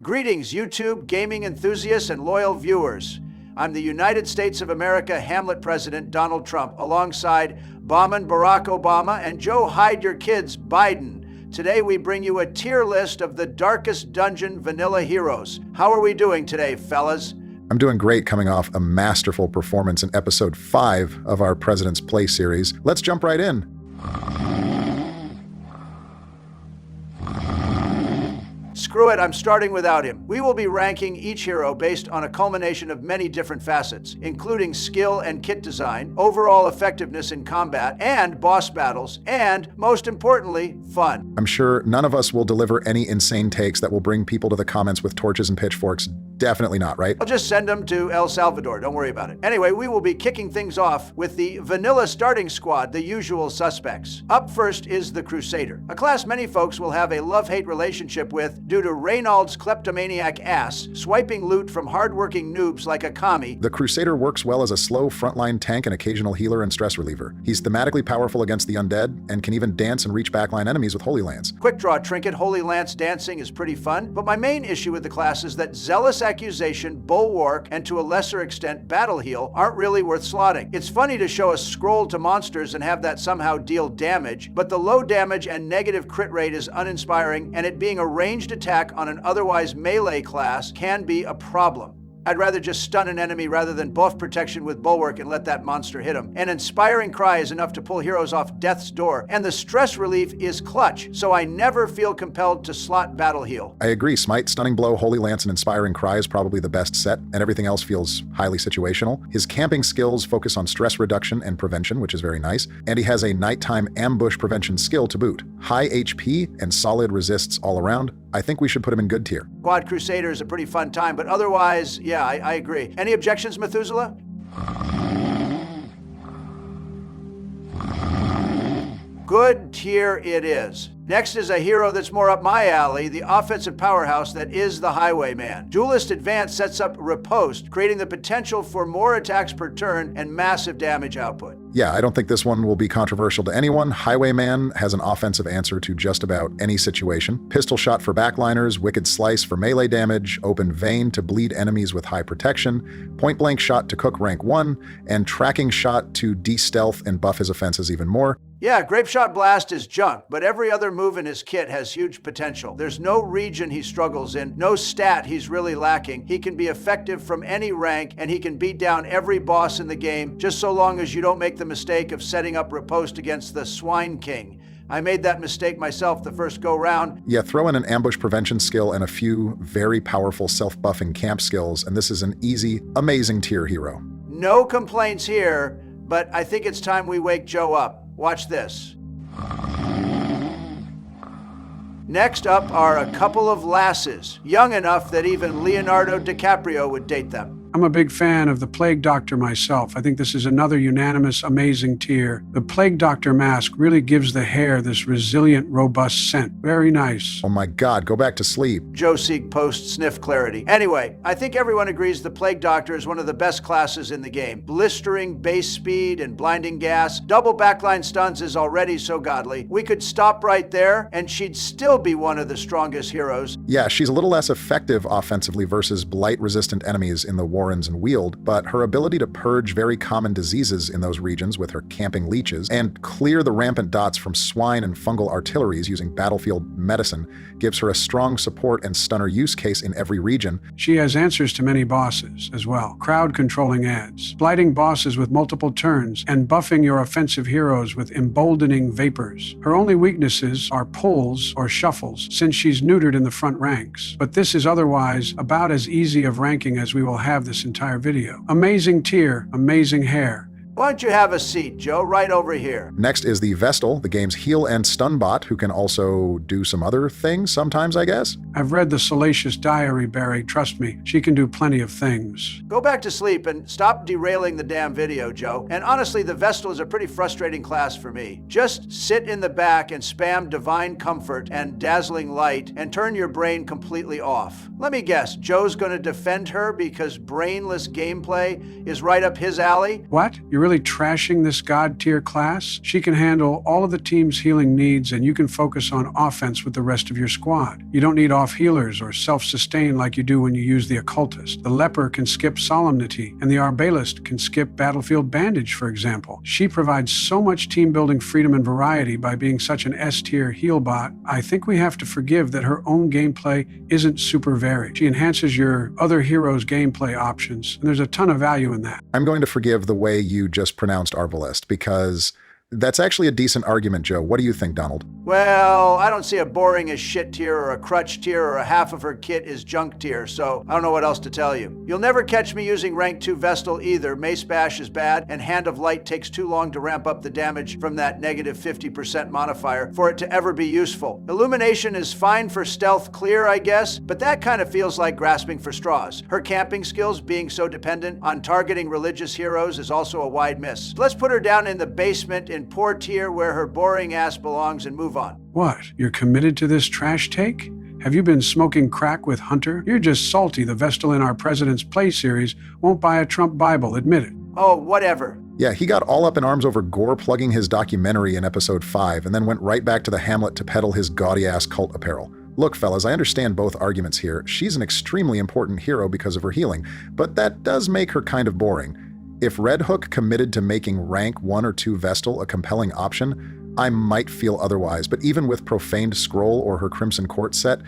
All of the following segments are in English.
Greetings, YouTube, gaming enthusiasts, and loyal viewers. I'm the United States of America Hamlet President Donald Trump, alongside Bommin' Barack Obama and Joe Hide Your Kids Biden. Today we bring you a tier list of the darkest dungeon vanilla heroes. How are we doing today, fellas? I'm doing great, coming off a masterful performance in episode 5 of our President's Play series. Let's jump right in. Screw it, I'm starting without him. We will be ranking each hero based on a culmination of many different facets, including skill and kit design, overall effectiveness in combat, and boss battles, and, most importantly, fun. I'm sure none of us will deliver any insane takes that will bring people to the comments with torches and pitchforks. Definitely not, right? I'll just send them to El Salvador, don't worry about it. Anyway, we will be kicking things off with the vanilla starting squad, the usual suspects. Up first is the Crusader, a class many folks will have a love-hate relationship with due to Reynald's kleptomaniac ass swiping loot from hardworking noobs like a commie. The Crusader works well as a slow frontline tank and occasional healer and stress reliever. He's thematically powerful against the undead and can even dance and reach backline enemies with Holy Lance. Quick draw trinket Holy Lance dancing is pretty fun, but my main issue with the class is that Zealous Accusation, Bulwark, and to a lesser extent Battle Heal aren't really worth slotting. It's funny to show a scroll to monsters and have that somehow deal damage, but the low damage and negative crit rate is uninspiring, and it being a ranged attack on an otherwise melee class can be a problem. I'd rather just stun an enemy rather than buff protection with Bulwark and let that monster hit him. An Inspiring Cry is enough to pull heroes off death's door, and the stress relief is clutch, so I never feel compelled to slot Battle Heal. I agree. Smite, Stunning Blow, Holy Lance, and Inspiring Cry is probably the best set, and everything else feels highly situational. His camping skills focus on stress reduction and prevention, which is very nice, and he has a nighttime ambush prevention skill to boot. High HP and solid resists all around. I think we should put him in good tier. Quad Crusader is a pretty fun time, but otherwise, yeah, I agree. Any objections, Methuselah? Good tier it is. Next is a hero that's more up my alley, the offensive powerhouse that is the Highwayman. Duelist Advance sets up Riposte, creating the potential for more attacks per turn and massive damage output. Yeah, I don't think this one will be controversial to anyone. Highwayman has an offensive answer to just about any situation. Pistol Shot for backliners, Wicked Slice for melee damage, Open Vein to bleed enemies with high protection, Point Blank Shot to cook rank 1, and Tracking Shot to de-stealth and buff his offenses even more. Yeah, Grape Shot Blast is junk, but every other move in his kit has huge potential. There's no region he struggles in, no stat he's really lacking. He can be effective from any rank, and he can beat down every boss in the game, just so long as you don't make the mistake of setting up Riposte against the Swine King. I made that mistake myself the first go-round. Yeah, throw in an ambush prevention skill and a few very powerful self-buffing camp skills, and this is an easy, amazing tier hero. No complaints here, but I think it's time we wake Joe up. Watch this. Next up are a couple of lasses, young enough that even Leonardo DiCaprio would date them. I'm a big fan of the Plague Doctor myself. I think this is another unanimous, amazing tier. The Plague Doctor mask really gives the hair this resilient, robust scent. Very nice. Oh my god, go back to sleep. Joe Seek post-sniff clarity. Anyway, I think everyone agrees the Plague Doctor is one of the best classes in the game. Blistering base speed and blinding gas, double backline stuns is already so godly. We could stop right there, and she'd still be one of the strongest heroes. Yeah, she's a little less effective offensively versus blight-resistant enemies in the Warrens and Weald, but her ability to purge very common diseases in those regions with her camping leeches and clear the rampant dots from swine and fungal artilleries using battlefield medicine gives her a strong support and stunner use case in every region. She has answers to many bosses as well. Crowd controlling ads, blighting bosses with multiple turns, and buffing your offensive heroes with emboldening vapors. Her only weaknesses are pulls or shuffles, since she's neutered in the front ranks. But this is otherwise about as easy of ranking as we will have this entire video. Amazing tier, amazing hair. Why don't you have a seat, Joe, right over here? Next is the Vestal, the game's heal and stun bot, who can also do some other things sometimes, I guess. I've read the Salacious Diary, Barry. Trust me, she can do plenty of things. Go back to sleep and stop derailing the damn video, Joe. And honestly, the Vestal is a pretty frustrating class for me. Just sit in the back and spam Divine Comfort and Dazzling Light and turn your brain completely off. Let me guess, Joe's gonna defend her because brainless gameplay is right up his alley? What? You really really trashing this god tier class? She can handle all of the team's healing needs, and you can focus on offense with the rest of your squad. You don't need off healers or self-sustain like you do when you use the occultist. The leper can skip solemnity, and the Arbalest can skip battlefield bandage, for example. She provides so much team-building freedom and variety by being such an S-tier heal bot. I think we have to forgive that her own gameplay isn't super varied. She enhances your other heroes' gameplay options, and there's a ton of value in that. I'm going to forgive the way you just pronounced Arbalest, because that's actually a decent argument, Joe. What do you think, Donald? Well, I don't see a boring as shit tier or a crutch tier or a half of her kit is junk tier, so I don't know what else to tell you. You'll never catch me using rank 2 Vestal either. Mace Bash is bad, and Hand of Light takes too long to ramp up the damage from that negative 50% modifier for it to ever be useful. Illumination is fine for stealth clear, I guess, but that kind of feels like grasping for straws. Her camping skills being so dependent on targeting religious heroes is also a wide miss. Let's put her down in the basement in poor tier where her boring ass belongs and move on. What? You're committed to this trash take? Have you been smoking crack with Hunter? You're just salty the Vestal in our President's Play series won't buy a Trump Bible, admit it. Oh, whatever. Yeah, he got all up in arms over Gore plugging his documentary in episode 5 and then went right back to the Hamlet to peddle his gaudy-ass cult apparel. Look, fellas, I understand both arguments here. She's an extremely important hero because of her healing, but that does make her kind of boring. If Red Hook committed to making rank 1 or 2 Vestal a compelling option, I might feel otherwise, but even with Profaned Scroll or her Crimson Court set,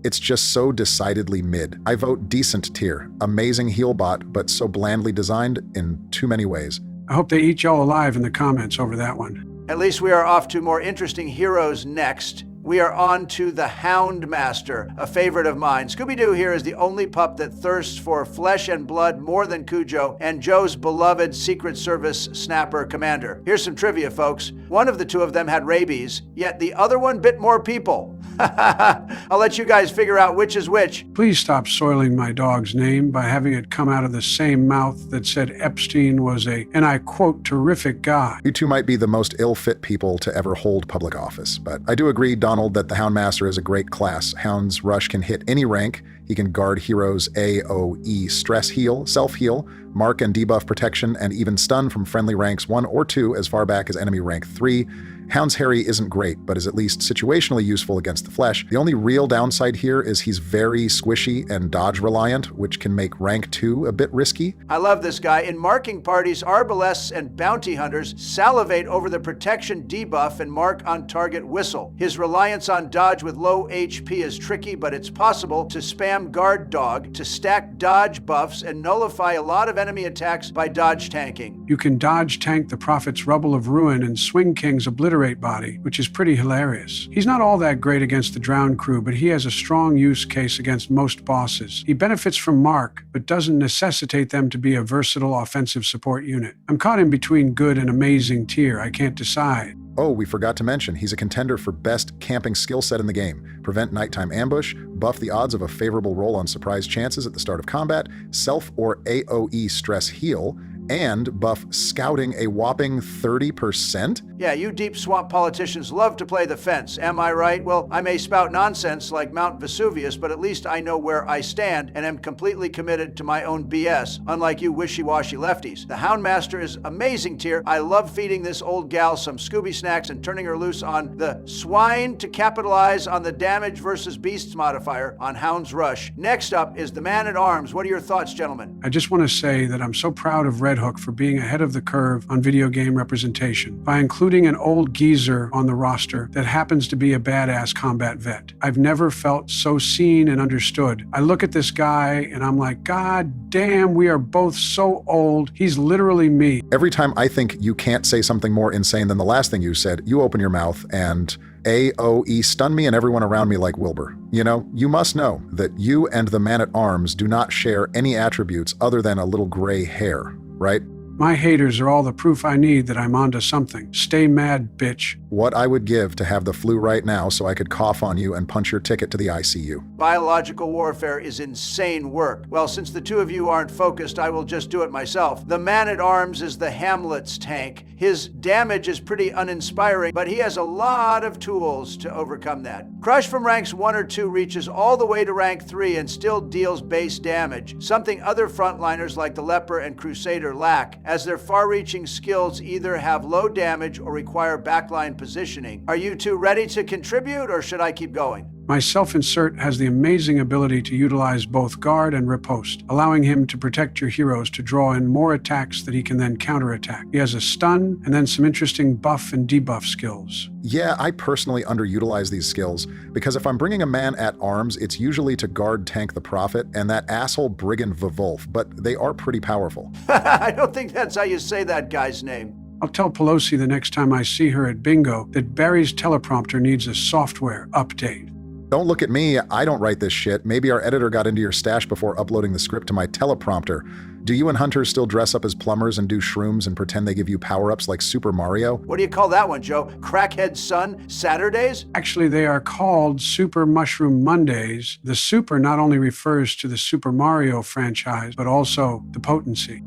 it's just so decidedly mid. I vote decent tier. Amazing heal bot, but so blandly designed in too many ways. I hope they eat y'all alive in the comments over that one. At least we are off to more interesting heroes next. We are on to the Houndmaster, a favorite of mine. Scooby-Doo here is the only pup that thirsts for flesh and blood more than Cujo and Joe's beloved Secret Service snapper commander. Here's some trivia, folks. One of the two of them had rabies, yet the other one bit more people. I'll let you guys figure out which is which. Please stop soiling my dog's name by having it come out of the same mouth that said Epstein was a, and I quote, terrific guy. You two might be the most ill-fit people to ever hold public office, but I do agree, Donald, that the Houndmaster is a great class. Hound's Rush can hit any rank. He can guard heroes AoE stress heal, self-heal, mark and debuff protection, and even stun from friendly ranks 1 or 2 as far back as enemy rank 3. Hound's Harry isn't great, but is at least situationally useful against the flesh. The only real downside here is he's very squishy and dodge reliant, which can make rank 2 a bit risky. I love this guy. In marking parties, Arbalests and bounty hunters salivate over the protection debuff and mark on target whistle. His reliance on dodge with low HP is tricky, but it's possible to spam guard dog to stack dodge buffs and nullify a lot of enemy attacks by dodge tanking. You can dodge tank the Prophet's Rubble of Ruin and Swing King's Obliterate body, which is pretty hilarious. He's not all that great against the Drowned crew, but he has a strong use case against most bosses. He benefits from mark, but doesn't necessitate them to be a versatile offensive support unit. I'm caught in between good and amazing tier. I can't decide. Oh, we forgot to mention, he's a contender for best camping skill set in the game. Prevent nighttime ambush, buff the odds of a favorable roll on surprise chances at the start of combat, self or AoE stress heal, and buff scouting a whopping 30%? Yeah, you deep swamp politicians love to play the fence, am I right? Well, I may spout nonsense like Mount Vesuvius, but at least I know where I stand and am completely committed to my own BS, unlike you wishy-washy lefties. The Houndmaster is amazing tier. I love feeding this old gal some Scooby snacks and turning her loose on the swine to capitalize on the damage versus beasts modifier on Hound's Rush. Next up is the Man-at-Arms. What are your thoughts, gentlemen? I just want to say that I'm so proud of Red Hook for being ahead of the curve on video game representation by including an old geezer on the roster that happens to be a badass combat vet. I've never felt so seen and understood. I look at this guy and I'm like, God damn, we are both so old. He's literally me. Every time I think you can't say something more insane than the last thing you said, you open your mouth and AoE stun me and everyone around me like Wilbur. You know, you must know that you and the Man-at-Arms do not share any attributes other than a little gray hair, right? My haters are all the proof I need that I'm onto something. Stay mad, bitch. What I would give to have the flu right now so I could cough on you and punch your ticket to the ICU. Biological warfare is insane work. Well, since the two of you aren't focused, I will just do it myself. The man-at-arms is the Hamlet's tank. His damage is pretty uninspiring, but he has a lot of tools to overcome that. Crush from ranks 1 or 2 reaches all the way to rank 3 and still deals base damage, something other frontliners like the Leper and Crusader lack, as their far-reaching skills either have low damage or require backline positioning. Are you two ready to contribute, or should I keep going? My self-insert has the amazing ability to utilize both guard and riposte, allowing him to protect your heroes to draw in more attacks that he can then counterattack. He has a stun and then some interesting buff and debuff skills. Yeah, I personally underutilize these skills, because if I'm bringing a man at arms, it's usually to guard tank the Prophet and that asshole brigand Vivulf, but they are pretty powerful. I don't think that's how you say that guy's name. I'll tell Pelosi the next time I see her at bingo that Barry's teleprompter needs a software update. Don't look at me, I don't write this shit. Maybe our editor got into your stash before uploading the script to my teleprompter. Do you and Hunter still dress up as plumbers and do shrooms and pretend they give you power-ups like Super Mario? What do you call that one, Joe? Crackhead Sun Saturdays? Actually, they are called Super Mushroom Mondays. The super not only refers to the Super Mario franchise, but also the potency.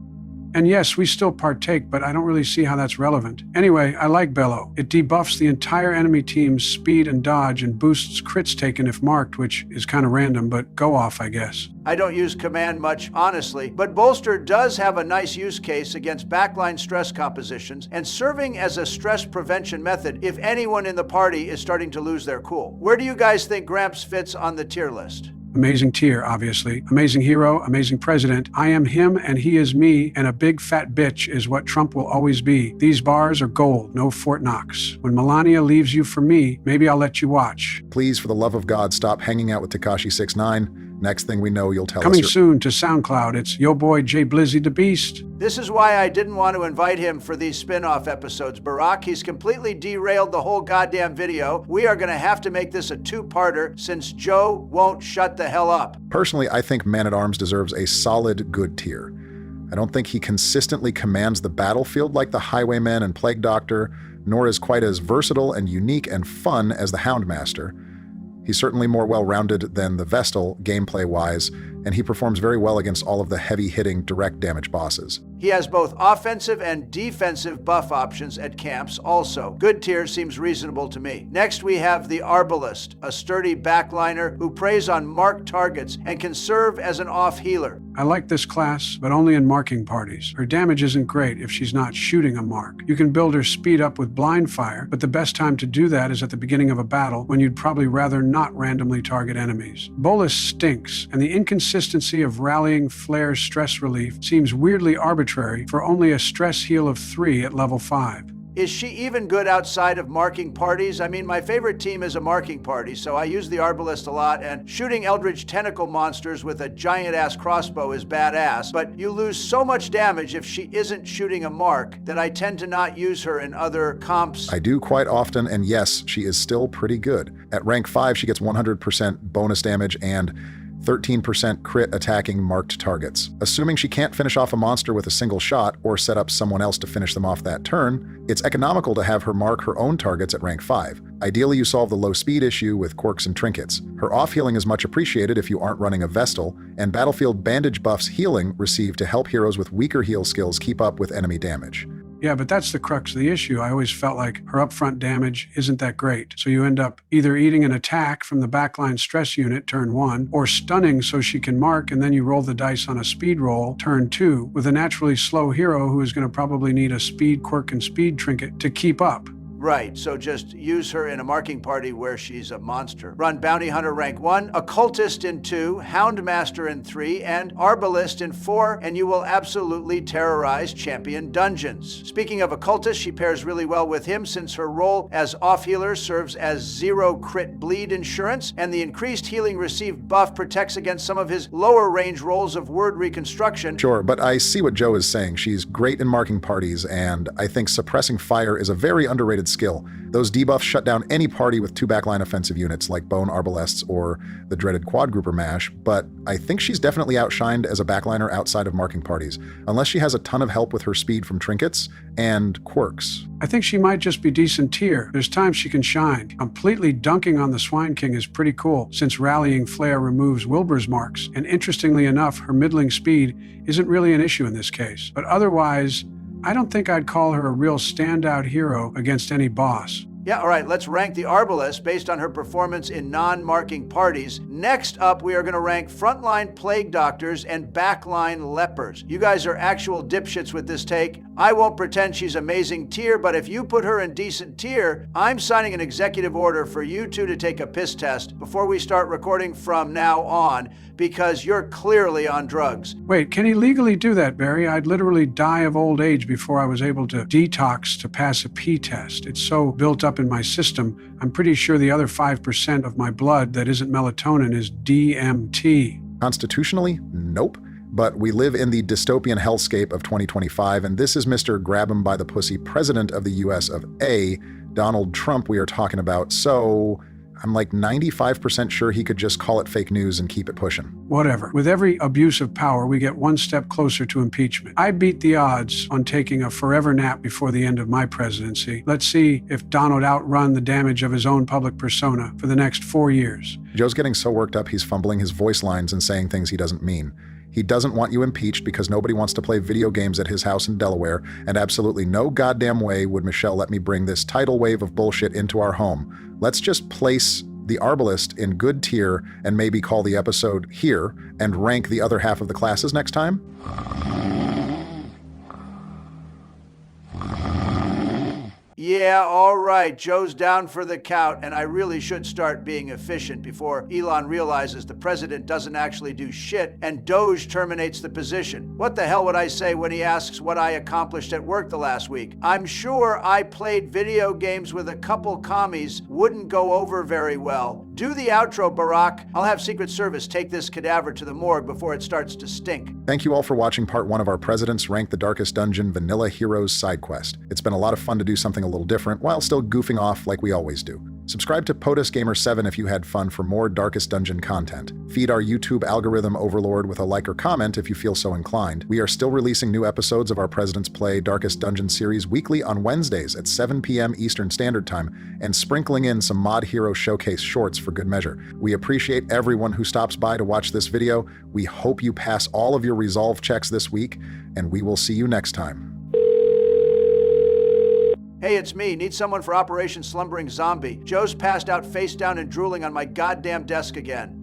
And yes, we still partake, but I don't really see how that's relevant. Anyway, I like Bellow. It debuffs the entire enemy team's speed and dodge and boosts crits taken if marked, which is kind of random, but go off, I guess. I don't use command much, honestly, but Bolster does have a nice use case against backline stress compositions and serving as a stress prevention method if anyone in the party is starting to lose their cool. Where do you guys think Gramps fits on the tier list? Amazing tier, obviously. Amazing hero, amazing president. I am him and he is me, and a big fat bitch is what Trump will always be. These bars are gold, no Fort Knox. When Melania leaves you for me, maybe I'll let you watch. Please, for the love of God, stop hanging out with Tekashi69. Next thing we know, you'll tell us Coming soon to SoundCloud, it's yo boy Jay Blizzy the Beast. This is why I didn't want to invite him for these spin-off episodes, Barack. He's completely derailed the whole goddamn video. We are going to have to make this a 2-parter since Joe won't shut the hell up. Personally, I think Man-at-Arms deserves a solid good tier. I don't think he consistently commands the battlefield like the Highwayman and Plague Doctor, nor is quite as versatile and unique and fun as the Houndmaster. He's certainly more well-rounded than the Vestal, gameplay-wise, and he performs very well against all of the heavy-hitting, direct damage bosses. He has both offensive and defensive buff options at camps also. Good tier seems reasonable to me. Next we have the Arbalest, a sturdy backliner who preys on marked targets and can serve as an off healer. I like this class, but only in marking parties. Her damage isn't great if she's not shooting a mark. You can build her speed up with blind fire, but the best time to do that is at the beginning of a battle when you'd probably rather not randomly target enemies. Bolus stinks, and the inconsistency of rallying Flare's stress relief seems weirdly arbitrary for only a stress heal of 3 at level 5. Is she even good outside of marking parties? I mean, my favorite team is a marking party, so I use the Arbalest a lot, and shooting Eldritch tentacle monsters with a giant-ass crossbow is badass, but you lose so much damage if she isn't shooting a mark that I tend to not use her in other comps. I do quite often, and yes, she is still pretty good. At rank 5, she gets 100% bonus damage and 13% crit attacking marked targets. Assuming she can't finish off a monster with a single shot or set up someone else to finish them off that turn, it's economical to have her mark her own targets at rank 5. Ideally, you solve the low speed issue with quirks and trinkets. Her off-healing is much appreciated if you aren't running a Vestal, and Battlefield Bandage buffs healing received to help heroes with weaker heal skills keep up with enemy damage. Yeah, but that's the crux of the issue. I always felt like her upfront damage isn't that great. So you end up either eating an attack from the backline stress unit turn 1, or stunning so she can mark, and then you roll the dice on a speed roll turn 2 with a naturally slow hero who is going to probably need a speed quirk and speed trinket to keep up. Right, so just use her in a marking party where she's a monster. Run Bounty Hunter rank 1, Occultist in 2, Houndmaster in 3, and Arbalest in 4, and you will absolutely terrorize champion dungeons. Speaking of Occultist, she pairs really well with him since her role as off-healer serves as 0 crit bleed insurance, and the increased healing received buff protects against some of his lower range rolls of word reconstruction. Sure, but I see what Joe is saying. She's great in marking parties, and I think suppressing fire is a very underrated skill. Those debuffs shut down any party with 2 backline offensive units like Bone Arbalests or the dreaded quadgrouper mash, but I think she's definitely outshined as a backliner outside of marking parties, unless she has a ton of help with her speed from trinkets and quirks. I think she might just be decent tier. There's times she can shine. Completely dunking on the Swine King is pretty cool, since Rallying Flare removes Wilbur's marks, and interestingly enough, her middling speed isn't really an issue in this case. But otherwise, I don't think I'd call her a real standout hero against any boss. Yeah, all right, let's rank the Arbalest based on her performance in non-marking parties. Next up, we are going to rank frontline plague doctors and backline lepers. You guys are actual dipshits with this take. I won't pretend she's amazing tier, but if you put her in decent tier, I'm signing an executive order for you two to take a piss test before we start recording from now on, because you're clearly on drugs. Wait, can he legally do that, Barry? I'd literally die of old age before I was able to detox to pass a pee test. It's so built up in my system, I'm pretty sure the other 5% of my blood that isn't melatonin is DMT. Constitutionally, nope. But we live in the dystopian hellscape of 2025, and this is Mr. Grab 'em by the pussy president of the US of A, Donald Trump we are talking about, so I'm like 95% sure he could just call it fake news and keep it pushing. Whatever. With every abuse of power, we get one step closer to impeachment. I beat the odds on taking a forever nap before the end of my presidency. Let's see if Donald outrun the damage of his own public persona for the next 4 years. Joe's getting so worked up he's fumbling his voice lines and saying things he doesn't mean. He doesn't want you impeached because nobody wants to play video games at his house in Delaware, and absolutely no goddamn way would Michelle let me bring this tidal wave of bullshit into our home. Let's just place the Arbalest in good tier and maybe call the episode here and rank the other half of the classes next time? Yeah, all right, Joe's down for the count, and I really should start being efficient before Elon realizes the president doesn't actually do shit and Doge terminates the position. What the hell would I say when he asks what I accomplished at work the last week? I'm sure I played video games with a couple commies wouldn't go over very well. Do the outro, Barack. I'll have Secret Service take this cadaver to the morgue before it starts to stink. Thank you all for watching part 1 of our President's Rank the Darkest Dungeon Vanilla Heroes side quest. It's been a lot of fun to do something a little different while still goofing off like we always do. Subscribe to POTUS Gamer 7 if you had fun for more Darkest Dungeon content. Feed our YouTube algorithm overlord with a like or comment if you feel so inclined. We are still releasing new episodes of our President's Play Darkest Dungeon series weekly on Wednesdays at 7 p.m. Eastern Standard Time, and sprinkling in some Mod Hero Showcase shorts for good measure. We appreciate everyone who stops by to watch this video. We hope you pass all of your resolve checks this week, and we will see you next time. Hey, it's me. Need someone for Operation Slumbering Zombie. Joe's passed out face down and drooling on my goddamn desk again.